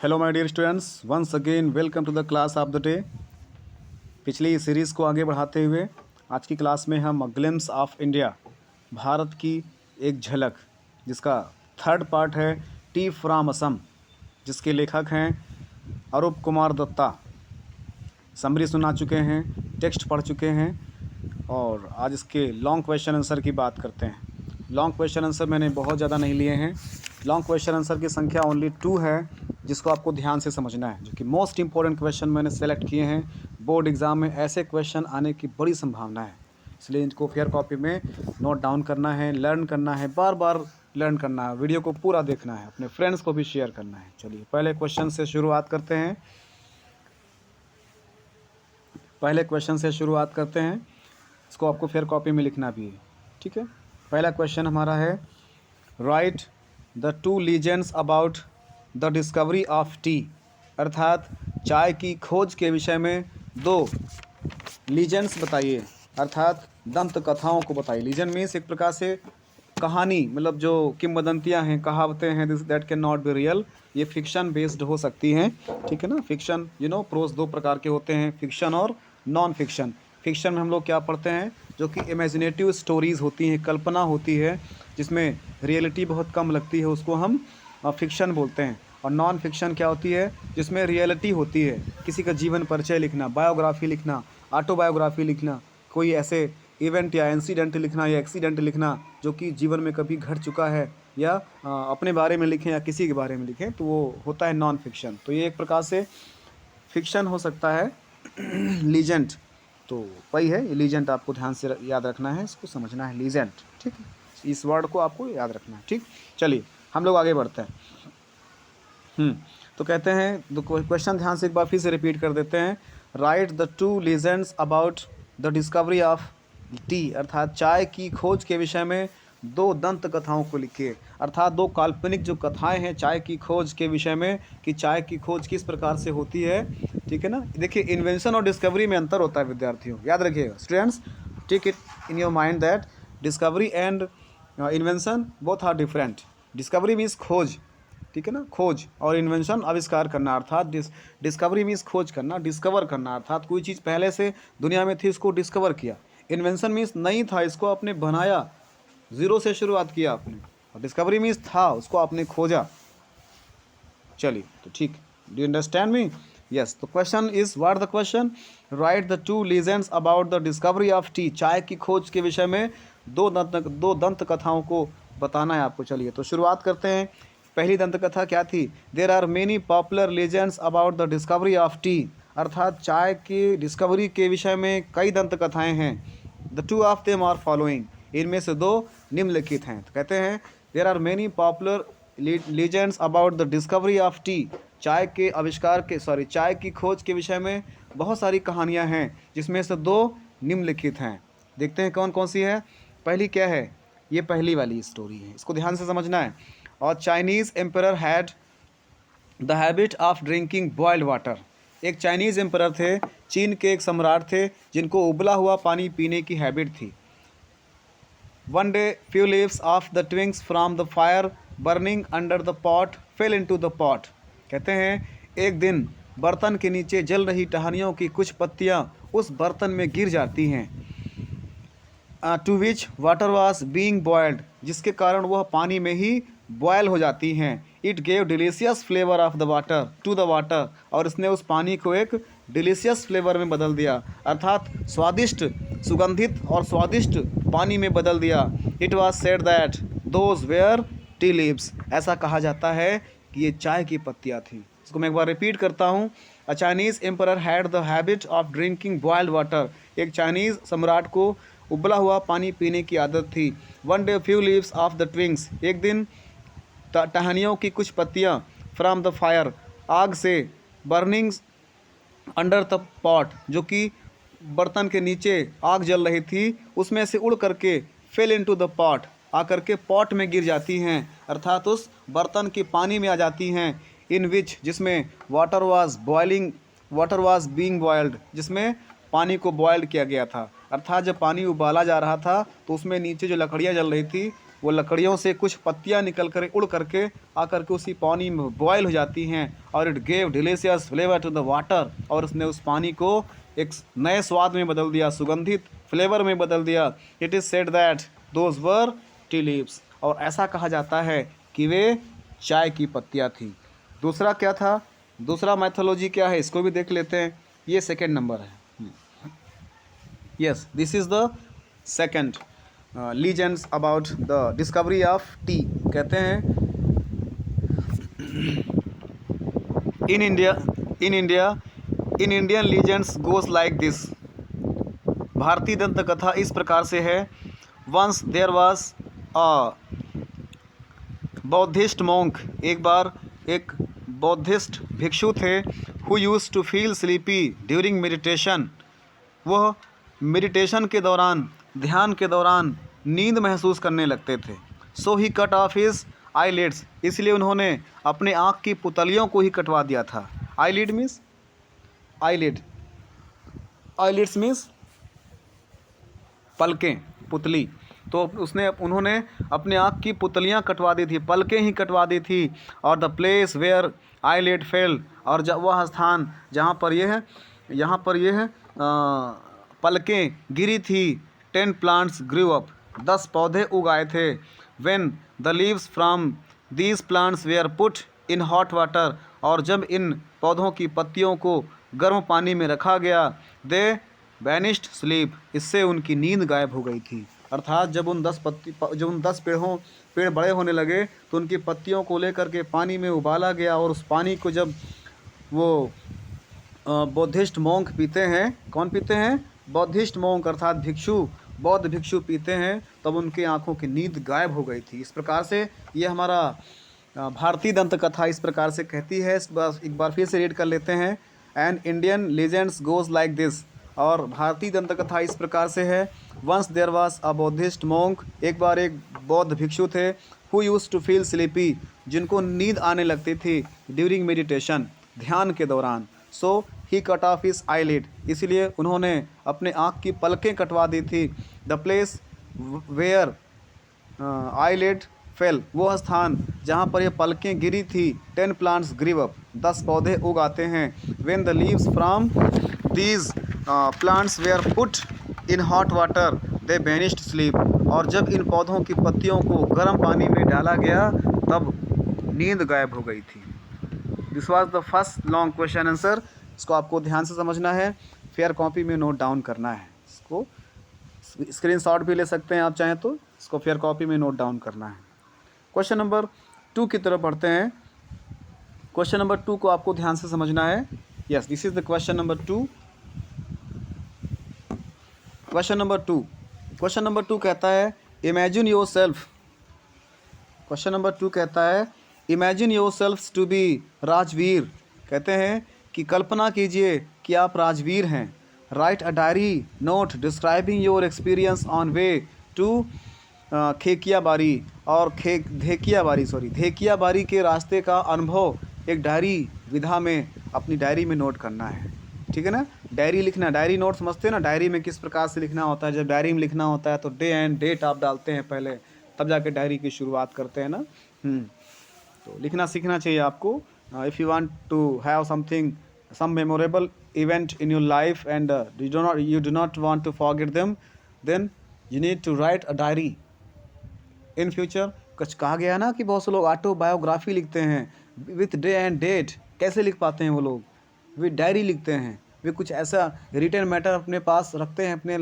Hello my dear students, once again welcome to the class of the day. पिछली series को आगे बढ़ाते हुए आज की क्लास में हम ग्लिम्स ऑफ इंडिया, भारत की एक झलक, जिसका थर्ड पार्ट है टी फ्रॉम असम, जिसके लेखक हैं अरूप कुमार दत्ता। समरी सुना चुके हैं, टेक्स्ट पढ़ चुके हैं और आज इसके लॉन्ग क्वेश्चन आंसर की बात करते हैं। लॉन्ग क्वेश्चन आंसर मैंने बहुत ज़्यादा नहीं लिए हैं। लॉन्ग क्वेश्चन आंसर की संख्या ओनली 2 है, जिसको आपको ध्यान से समझना है, जो कि मोस्ट इंपॉर्टेंट क्वेश्चन मैंने सेलेक्ट किए हैं। बोर्ड एग्ज़ाम में ऐसे क्वेश्चन आने की बड़ी संभावना है, इसलिए इनको फेयर कॉपी में नोट डाउन करना है, लर्न करना है, बार बार लर्न करना है, वीडियो को पूरा देखना है, अपने फ्रेंड्स को भी शेयर करना है। चलिए पहले क्वेश्चन से शुरुआत करते हैं। इसको आपको फेयर कॉपी में लिखना भी है, ठीक है। पहला क्वेश्चन हमारा है, right the 2 legends about the discovery of tea, अर्थात चाय की खोज के विषय में 2 लीजेंड्स बताइए, अर्थात दंत कथाओं को बताइए। लीजेंड मीन्स एक प्रकार से कहानी, मतलब जो किंवदंतियाँ हैं, कहावतें हैं, this that can not be real, ये फिक्शन बेस्ड हो सकती हैं, ठीक है ना। फिक्शन प्रोज 2 प्रकार के होते हैं, फिक्शन और नॉन फिक्शन। फिक्शन में हम लोग क्या पढ़ते हैं, जो कि इमेजिनेटिव स्टोरीज़ होती हैं, कल्पना होती है, जिसमें रियलिटी बहुत कम लगती है, उसको हम फिक्शन बोलते हैं। और नॉन फिक्शन क्या होती है, जिसमें रियलिटी होती है, किसी का जीवन परिचय लिखना, बायोग्राफी लिखना, ऑटोबायोग्राफी लिखना, कोई ऐसे इवेंट या इंसिडेंट लिखना या एक्सीडेंट लिखना जो कि जीवन में कभी घट चुका है, या अपने बारे में लिखें या किसी के बारे में लिखें, तो वो होता है नॉन फिक्शन। तो ये एक प्रकार से फिक्शन हो सकता है। लीजेंड तो वही है, लीजेंड आपको ध्यान से याद रखना है, इसको समझना है, लीजेंड, ठीक है। इस वर्ड को आपको याद रखना है, ठीक। चलिए हम लोग आगे बढ़ते हैं। तो कहते हैं, क्वेश्चन ध्यान से एक बार फिर से रिपीट कर देते हैं। Right the 2 legends about the discovery of tea, अर्थात चाय की खोज के विषय में 2 दंत कथाओं को लिखिए, अर्थात 2 काल्पनिक जो कथाएं हैं चाय की खोज के विषय में, कि चाय की खोज किस प्रकार से होती है, ठीक है ना। देखिए, इन्वेंशन और डिस्कवरी में अंतर होता है विद्यार्थियों, याद रखिएगा students, take it in your mind that discovery and invention both are different. Discovery means खोज, ठीक है ना, खोज, और इन्वेंशन आविष्कार करना, अर्थात डिस्कवरी मीन्स खोज करना, डिस्कवर करना, अर्थात कोई चीज़ पहले से दुनिया में थी, इसको डिस्कवर किया। इन्वेंशन मीन्स नहीं था, इसको आपने बनाया, ज़ीरो से शुरुआत किया आपने। और डिस्कवरी मीन्स था, उसको आपने खोजा। चलिए तो ठीक, do you understand me? Yes. तो question is, what the question, write the 2 legends about the discovery of tea, चाय की खोज के विषय में 2 दंत कथाओं को बताना है आपको। चलिए तो शुरुआत करते हैं। पहली दंत कथा क्या थी, there are many popular legends about the discovery of tea, अर्थात चाय की डिस्कवरी के विषय में कई दंत कथाएँ हैं। The 2 of them are following, इनमें से 2 निम्नलिखित हैं। तो कहते हैं, there are many popular legends about the discovery of tea, चाय की खोज के विषय में बहुत सारी कहानियां हैं, जिसमें से 2 निम्नलिखित हैं। देखते हैं कौन कौन सी है। पहली क्या है, ये पहली वाली स्टोरी है, इसको ध्यान से समझना है। और Chinese emperor had the habit of drinking boiled water, एक चाइनीज़ एम्परर थे, चीन के एक सम्राट थे, जिनको उबला हुआ पानी पीने की हैबिट थी। One day, few leaves of the twigs from the fire burning under the pot fell into the pot. कहते हैं, एक दिन बर्तन के नीचे जल रही टहनियों की कुछ पत्तियां उस बर्तन में गिर जाती हैं। To which water was being boiled, जिसके कारण वह पानी में ही बॉयल हो जाती हैं। It gave delicious flavour of the water to the water, और इसने उस पानी को एक डिलीशियस फ्लेवर में बदल दिया, अर्थात स्वादिष्ट, सुगंधित और स्वादिष्ट पानी में बदल दिया। It was said that those were tea leaves, ऐसा कहा जाता है कि ये चाय की पत्तियाँ थीं। इसको मैं एक बार रिपीट करता हूँ। A Chinese emperor had the habit of drinking boiled water, एक चाइनीज़ सम्राट को उबला हुआ पानी पीने की आदत थी। One day few leaves of the twigs, एक दिन टहनियों की कुछ पत्तियाँ, फ्रॉम द फायर, आग से, बर्निंग अंडर द पॉट, जो कि बर्तन के नीचे आग जल रही थी, उसमें से उड़ करके फेल इनटू द पॉट, आकर के पॉट में गिर जाती हैं, अर्थात उस बर्तन की पानी में आ जाती हैं। इन विच, जिसमें वाटर वाज बीइंग बॉयल्ड, जिसमें पानी को बॉयल्ड किया गया था, अर्थात जब पानी उबाला जा रहा था तो उसमें नीचे जो लकड़ियाँ जल रही थी वो लकड़ियों से कुछ पत्तियाँ निकल कर उड़ करके आकर के उसी पानी में बॉयल हो जाती हैं और it gave delicious flavour to the water, और उसने उस पानी को एक नए स्वाद में बदल दिया, सुगंधित फ्लेवर में बदल दिया। It is said that those were tea leaves, और ऐसा कहा जाता है कि वे चाय की पत्तियाँ थी। दूसरा क्या था, दूसरा मैथोलॉजी क्या है, इसको भी देख लेते हैं। ये सेकंड नंबर है। Yes, this is the second legends about the discovery of tea. कहते हैं in India in Indian legends goes like this. भारतीय दंत कथा इस प्रकार से है। Once there was a Buddhist monk, एक बार एक बौद्धिस्ट भिक्षु थे, who used to feel sleepy during meditation. वह मेडिटेशन के दौरान, ध्यान के दौरान नींद महसूस करने लगते थे। सो he cut off his eyelids, इसलिए उन्होंने अपने आँख की पुतलियों को ही कटवा दिया था। Eyelid means eyelid, eyelids means पलकें, पुतली। तो उन्होंने अपने आँख की पुतलियाँ कटवा दी थी, पलकें ही कटवा दी थी। और the place where eyelid fell, और जब वह स्थान जहाँ पर यह पलकें गिरी थी, 10 प्लांट्स ग्रू अप, 10 पौधे उगाए थे। When the leaves from these plants were put in hot water, और जब इन पौधों की पत्तियों को गर्म पानी में रखा गया, दे वैनिश्ड स्लीप, इससे उनकी नींद गायब हो गई थी। अर्थात जब उन 10 पेड़ बड़े होने लगे तो उनकी पत्तियों को लेकर के पानी में उबाला गया, और उस पानी को जब वो बौद्धिस्ट मोंक पीते हैं, कौन पीते हैं, बौद्धिस्ट मोंक अर्थात भिक्षु, बौद्ध भिक्षु पीते हैं, तब उनकी आंखों की नींद गायब हो गई थी। इस प्रकार से ये हमारा भारतीय दंत कथा इस प्रकार से कहती है। एक बार फिर से रीड कर लेते हैं। And Indian legends goes like this, और भारतीय दंत कथा इस प्रकार से है। Once there was a Buddhist monk, एक बार एक बौद्ध भिक्षु थे, who used to feel sleepy, जिनको नींद आने लगती थी, ड्यूरिंग मेडिटेशन, ध्यान के दौरान। So he cut off his eyelid, इसलिए उन्होंने अपने आँख की पलकें कटवा दी थी। The place where eyelid fell, वो स्थान जहाँ पर ये पलकें गिरी थी, 10 प्लांट्स ग्रीव अप, 10 पौधे उग आते हैं। When the leaves from these plants were put in hot water they vanished sleep, और जब इन पौधों की पत्तियों को गर्म पानी में डाला गया तब नींद गायब हो गई थी। This was the first long question answer. इसको आपको ध्यान से समझना है, फेयर कॉपी में नोट डाउन करना है। इसको स्क्रीनशॉट भी ले सकते हैं आप चाहें तो, इसको फेयर कॉपी में नोट डाउन करना है। क्वेश्चन नंबर 2 की तरफ बढ़ते हैं। क्वेश्चन नंबर 2 को आपको ध्यान से समझना है। Yes, this is the question number 2। Question number 2 कहता है imagine yourself. Question number 2 कहता है imagine yourself to be Rajveer. कहते हैं कि कल्पना कीजिए कि आप राजवीर हैं। Write a diary note describing your experience on way to Dhekiabari, और धेकियाबारी के रास्ते का अनुभव एक डायरी विधा में अपनी डायरी में नोट करना है। ठीक है ना, डायरी लिखना, डायरी नोट समझते हैं ना, डायरी में किस प्रकार से लिखना होता है। जब डायरी में लिखना होता है तो डे एंड डेट आप डालते हैं पहले, तब जाके डायरी की शुरुआत करते हैं ना। तो लिखना सीखना चाहिए आपको। If you want to have something, some memorable event in your life and you do not want to forget them, then you need to write a diary in future। कुछ कहा गया ना कि बहुत से लोग ऑटोबायोग्राफी लिखते हैं विथ डे एंड डेट। कैसे लिख पाते हैं वो लोग? वे डायरी लिखते हैं, वे कुछ ऐसा रिटन मैटर अपने पास रखते हैं, अपने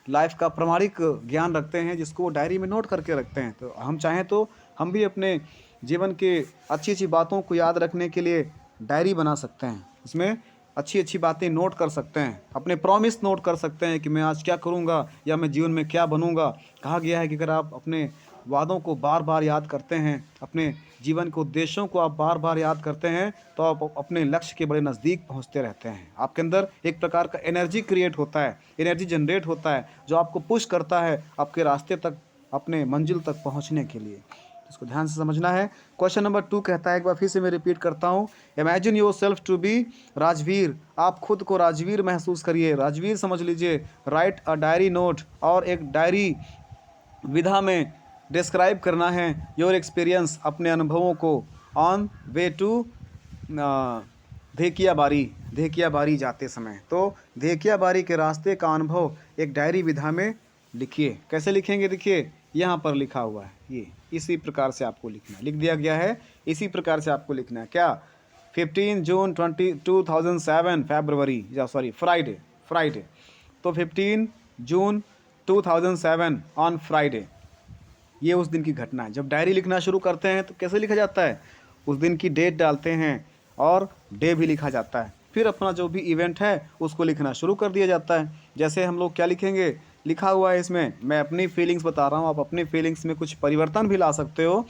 लाइफ का प्रामाणिक ज्ञान रखते हैं जिसको वो डायरी में नोट करके रखते हैं। तो हम चाहें तो हम भी अपने जीवन के अच्छी अच्छी बातों को याद रखने के लिए डायरी बना सकते हैं। उसमें अच्छी अच्छी बातें नोट कर सकते हैं, अपने प्रॉमिस नोट कर सकते हैं कि मैं आज क्या करूँगा या मैं जीवन में क्या बनूँगा। कहा गया है कि अगर आप अपने वादों को बार बार याद करते हैं, अपने जीवन के उद्देश्यों को आप बार बार याद करते हैं, तो आप अपने लक्ष्य के बड़े नज़दीक पहुंचते रहते हैं। आपके अंदर एक प्रकार का एनर्जी क्रिएट होता है, एनर्जी जनरेट होता है, जो आपको पुश करता है आपके रास्ते तक, अपने मंजिल तक पहुंचने के लिए। इसको ध्यान से समझना है। क्वेश्चन नंबर 2 कहता है, एक बार फिर से मैं रिपीट करता हूँ, imagine yourself to be Rajveer. आप खुद को राजवीर महसूस करिए, राजवीर समझ लीजिए। राइट अ डायरी नोट, और एक डायरी विधा में डिस्क्राइब करना है योर एक्सपीरियंस, अपने अनुभवों को, ऑन वे टू धेकिया बारी जाते समय। तो धेकिया बारी के रास्ते का अनुभव एक डायरी विधा में लिखिए। कैसे लिखेंगे? देखिए यहाँ पर लिखा हुआ है, ये इसी प्रकार से आपको लिखना है, लिख दिया गया है, इसी प्रकार से आपको लिखना है। क्या? 15 जून 2007 फरवरी, या सॉरी फ्राइडे। तो 15 जून 2007 ऑन फ्राइडे, ये उस दिन की घटना है। जब डायरी लिखना शुरू करते हैं तो कैसे लिखा जाता है? उस दिन की डेट डालते हैं और डे भी लिखा जाता है, फिर अपना जो भी इवेंट है उसको लिखना शुरू कर दिया जाता है। जैसे हम लोग क्या लिखेंगे, लिखा हुआ है इसमें, मैं अपनी फीलिंग्स बता रहा हूँ, आप अपनी फीलिंग्स में कुछ परिवर्तन भी ला सकते हो।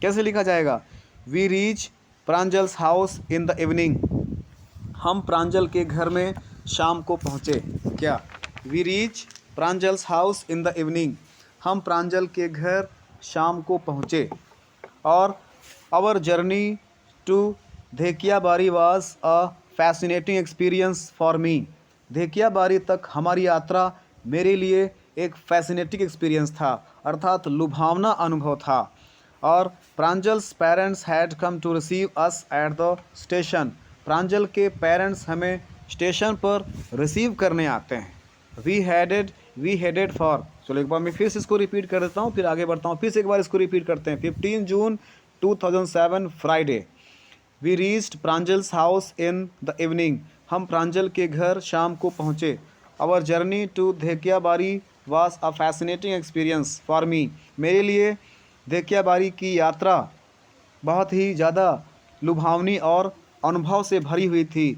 कैसे लिखा जाएगा? We reach Pranjal's house in the evening, हम प्रांजल के घर में शाम को पहुँचे। क्या? We reach Pranjal's house in the evening, हम प्रांजल के घर शाम को पहुँचे। और our journey to Dhekiabari was a fascinating experience for me, Dhekiabari तक हमारी यात्रा मेरे लिए एक फैसिनेटिंग एक्सपीरियंस था, अर्थात लुभावना अनुभव था। और Pranjal's parents had come to receive us at the station, Pranjal के पेरेंट्स हमें स्टेशन पर रिसीव करने आते हैं। वी हेडेड फॉर, चलो एक बार मैं फिर से इसको रिपीट कर देता हूँ, फिर आगे बढ़ता हूँ, फिर से एक बार इसको रिपीट करते हैं। 15 June 2007 Friday, we reached Pranjal's house in the evening, हम प्रांजल के घर शाम को पहुँचे। Our journey to Dhekiabari was a fascinating experience for me, मेरे लिए धेकियाबारी की यात्रा बहुत ही ज़्यादा लुभावनी और अनुभव से भरी हुई थी।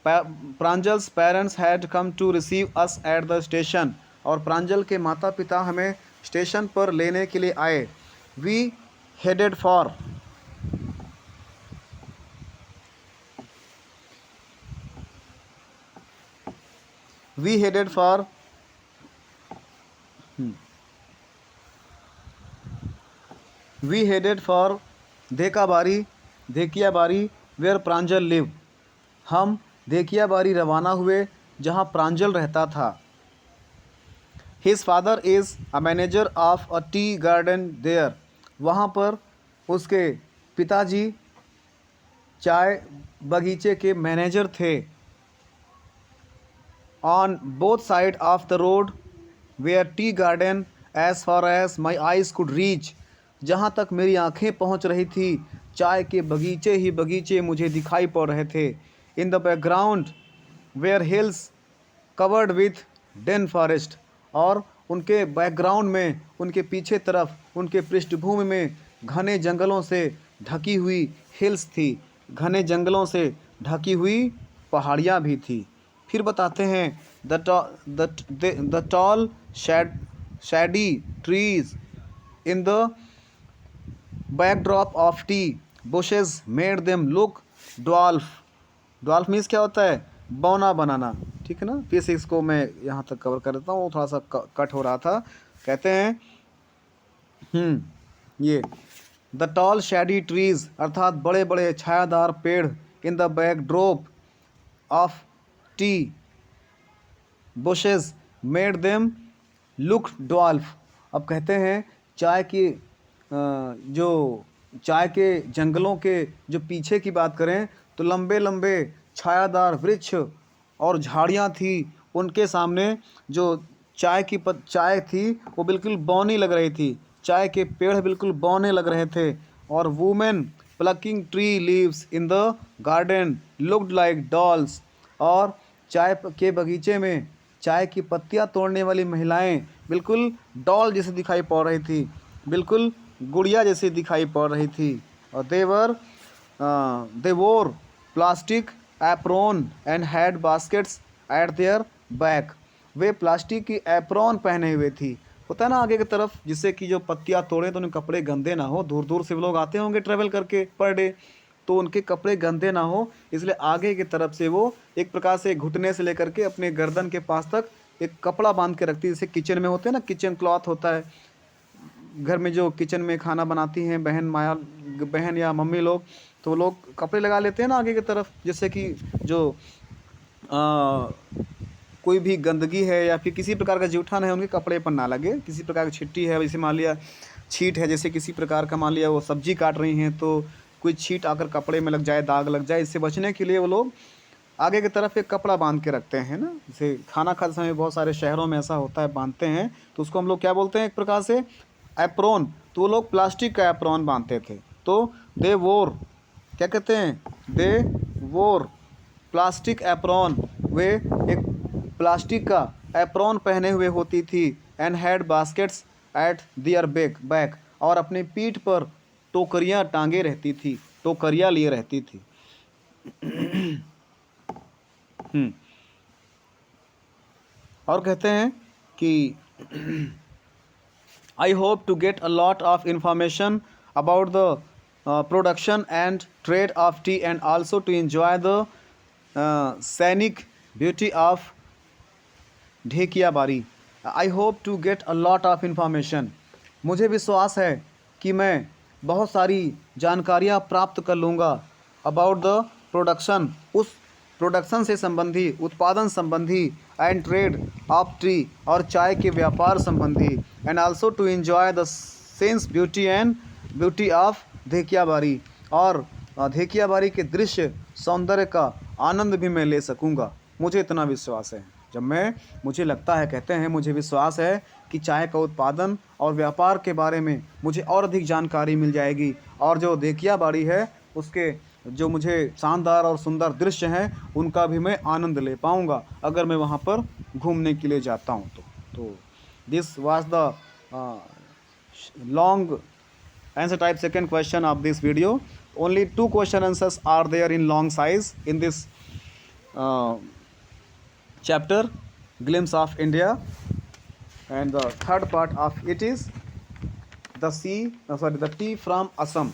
Pranjal's parents had come to receive us at the station, और प्रांजल के माता पिता हमें स्टेशन पर लेने के लिए आए। We headed for, we headed for we headed for Dhekiabari where Pranjal live, हम धेकियाबारी रवाना हुए जहाँ प्रांजल रहता था। His father is a manager of a tea garden there, वहाँ पर उसके पिताजी चाय बगीचे के मैनेजर थे। On both side of the road where tea garden as far as my eyes could reach, जहाँ तक मेरी आँखें पहुँच रही थी चाय के बगीचे ही बगीचे मुझे दिखाई पड़ रहे थे। In the background were hills covered with dense forest, और उनके बैकग्राउंड में, उनके पीछे तरफ, उनके पृष्ठभूमि में घने जंगलों से ढकी हुई हिल्स थी, घने जंगलों से ढकी हुई पहाड़ियाँ भी थी। फिर बताते हैं the tall shady trees in the backdrop of tea bushes made them look dwarf, dwarf means क्या होता है? बौना बनाना, ठीक है ना। फिर से इसको मैं यहाँ तक कवर कर देता हूँ, थोड़ा सा कट हो रहा था। कहते हैं ये द टॉल शैडी ट्रीज, अर्थात बड़े बड़े छायादार पेड़, in the backdrop of tea bushes made them look dwarf. अब कहते हैं चाय की जो चाय के जंगलों के जो पीछे की बात करें तो लंबे लंबे छायादार वृक्ष और झाड़ियाँ थी, उनके सामने जो चाय थी वो बिल्कुल बौनी लग रही थी, चाय के पेड़ बिल्कुल बौने लग रहे थे। और women plucking tree leaves in the garden looked like dolls, और चाय के बगीचे में चाय की पत्तियां तोड़ने वाली महिलाएं बिल्कुल डॉल जैसे दिखाई पड़ रही थी, बिल्कुल गुड़िया जैसे दिखाई पड़ रही थी। और they wore plastic apron and had baskets at their back, वे प्लास्टिक की एप्रोन पहने हुए थी, होता है ना आगे की तरफ, जिससे कि जो पत्तियां तोड़ें तो उनके कपड़े गंदे ना हो, दूर दूर से लोग आते होंगे ट्रैवल करके पर डे, तो उनके कपड़े गंदे ना हो, इसलिए आगे की तरफ से वो एक प्रकार से घुटने से लेकर के अपने गर्दन के पास तक एक कपड़ा बांध के रखती है, जैसे किचन में होते हैं ना, किचन क्लॉथ होता है, घर में जो किचन में खाना बनाती हैं बहन या मम्मी लोग, तो वो लोग कपड़े लगा लेते हैं ना आगे की तरफ, जिससे कि जो कोई भी गंदगी है या फिर किसी प्रकार का जूठान है उनके कपड़े पर ना लगे, किसी प्रकार की छिट्टी है, जैसे मान लिया छींट है, जैसे किसी प्रकार का मान लिया वो सब्जी काट रही हैं तो कोई छींट आकर कपड़े में लग जाए, दाग लग जाए, इससे बचने के लिए वो लोग आगे की तरफ एक कपड़ा बांध के रखते हैं ना। जैसे खाना खाते समय बहुत सारे शहरों में ऐसा होता है, बांधते हैं, तो उसको हम लोग क्या बोलते हैं, एक प्रकार से एप्रोन। तो वो लोग प्लास्टिक का एप्रोन बांधते थे। तो दे वोर, क्या कहते हैं, दे वोर प्लास्टिक एप्रोन, वे एक प्लास्टिक का एप्रोन पहने हुए होती थी। And had baskets at their back, और अपनी पीठ पर टोकरियाँ टांगे रहती थी, टोकरियाँ लिए रहती थी। और कहते हैं कि I hope to get a lot of information about the production and trade of tea, and also to enjoy the scenic beauty of Dhekiabari. I hope to get a lot of information, मुझे विश्वास है कि मैं बहुत सारी जानकारियाँ प्राप्त कर लूँगा। अबाउट द प्रोडक्शन, उस प्रोडक्शन से संबंधी, उत्पादन संबंधी, एंड ट्रेड ऑफ टी, और चाय के व्यापार संबंधी, and also to enjoy the sense beauty of Dhekiabari, और ढेकियाबारी के दृश्य सौंदर्य का आनंद भी मैं ले सकूँगा। मुझे इतना विश्वास है। मुझे लगता है, कहते हैं, मुझे विश्वास है कि चाय का उत्पादन और व्यापार के बारे में मुझे और अधिक जानकारी मिल जाएगी, और जो ढेकियाबारी है उसके जो मुझे शानदार और सुंदर दृश्य हैं उनका भी मैं आनंद ले पाऊँगा अगर मैं वहाँ पर घूमने के लिए जाता हूँ तो this was the long answer type second question of this video. Only 2 question answers are there in long size in this chapter, glimpse of India, and the third part of it is the tea from Assam,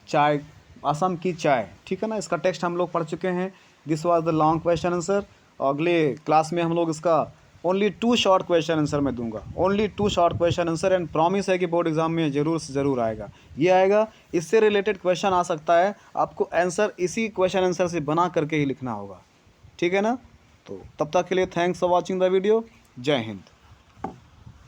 चाय, असम की चाय, ठीक है ना। इसका text हम लोग पढ़ चुके हैं। This was the long question answer. अगले क्लास में हम लोग इसका ओनली 2 शॉर्ट क्वेश्चन आंसर मैं दूंगा, only 2 short question answer, and promise है कि बोर्ड एग्जाम में ज़रूर से ज़रूर आएगा, ये आएगा। इससे रिलेटेड क्वेश्चन आ सकता है, आपको आंसर इसी क्वेश्चन आंसर से बना करके ही लिखना होगा, ठीक है ना। तो तब तक के लिए thanks for watching the video. जय हिंद।